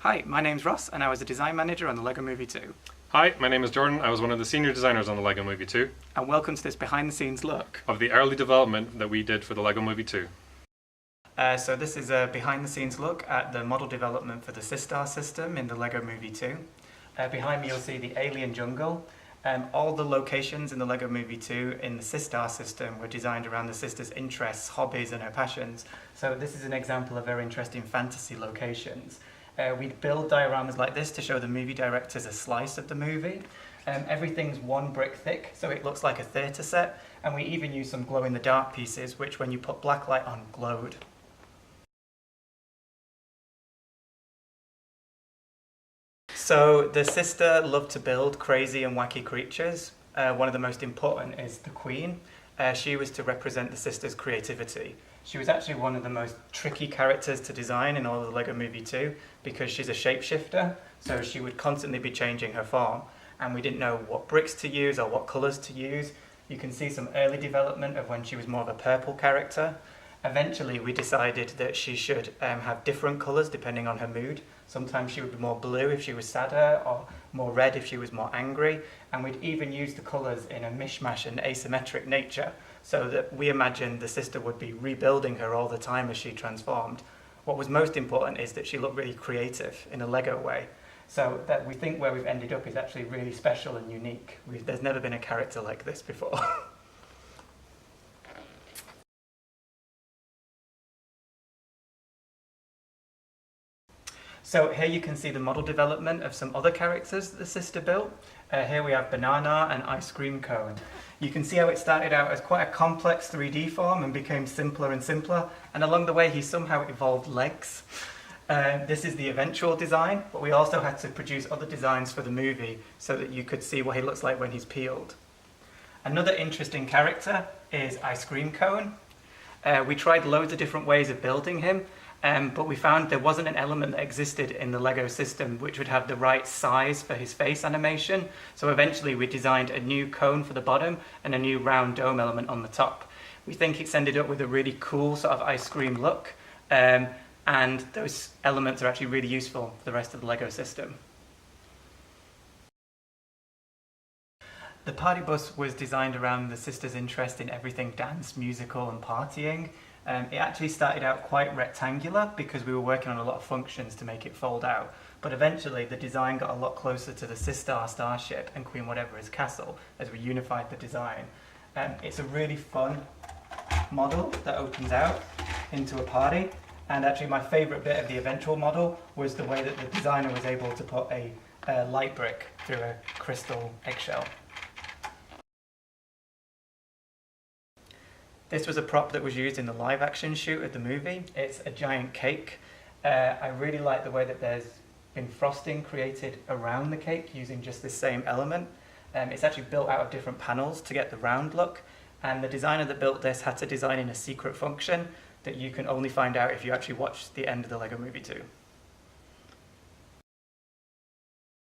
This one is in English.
Hi, my name's Ross and I was a design manager on the LEGO Movie 2. Hi, my name is Jordan. I was one of the senior designers on the LEGO Movie 2. And welcome to this behind the scenes look of the early development that we did for the LEGO Movie 2. So this is a behind the scenes look at the model development for the Systar System in the LEGO Movie 2. Behind me you'll see the alien jungle. All the locations in the LEGO Movie 2 in the Systar System were designed around the sister's interests, hobbies and her passions. So this is an example of very interesting fantasy locations. We build dioramas like this to show the movie directors a slice of the movie. Everything's one brick thick, so it looks like a theatre set, and we even use some glow-in-the-dark pieces, which when you put black light on, glowed. So the sister loved to build crazy and wacky creatures. One of the most important is the Queen. She was to represent the sister's creativity. She was actually one of the most tricky characters to design in all of the LEGO Movie 2 because she's a shapeshifter, so she would constantly be changing her form, and we didn't know what bricks to use or what colours to use. You can see some early development of when she was more of a purple character. Eventually we decided that she should have different colours depending on her mood. Sometimes she would be more blue if she was sadder, or more red if she was more angry, and we'd even use the colours in a mishmash and asymmetric nature, so that we imagined the sister would be rebuilding her all the time as she transformed. What was most important is that she looked really creative in a LEGO way, so that we think where we've ended up is actually really special and unique. There's never been a character like this before. So here you can see the model development of some other characters that the sister built. Here we have Banana and Ice Cream Cone. You can see how it started out as quite a complex 3D form and became simpler and simpler, and along the way he somehow evolved legs. This is the eventual design, but we also had to produce other designs for the movie so that you could see what he looks like when he's peeled. Another interesting character is Ice Cream Cone. We tried loads of different ways of building him, but we found there wasn't an element that existed in the LEGO system which would have the right size for his face animation. So eventually we designed a new cone for the bottom and a new round dome element on the top. We think it's ended up with a really cool sort of ice cream look, and those elements are actually really useful for the rest of the LEGO system. The party bus was designed around the sister's interest in everything dance, musical and partying. It actually started out quite rectangular because we were working on a lot of functions to make it fold out, but eventually the design got a lot closer to the Systar starship and Queen Whatever's castle as we unified the design. It's a really fun model that opens out into a party, and actually my favourite bit of the eventual model was the way that the designer was able to put a light brick through a crystal eggshell. This was a prop that was used in the live action shoot of the movie. It's a giant cake. I really like the way that there's been frosting created around the cake using just this same element. It's actually built out of different panels to get the round look, and the designer that built this had to design in a secret function that you can only find out if you actually watch the end of the LEGO Movie 2.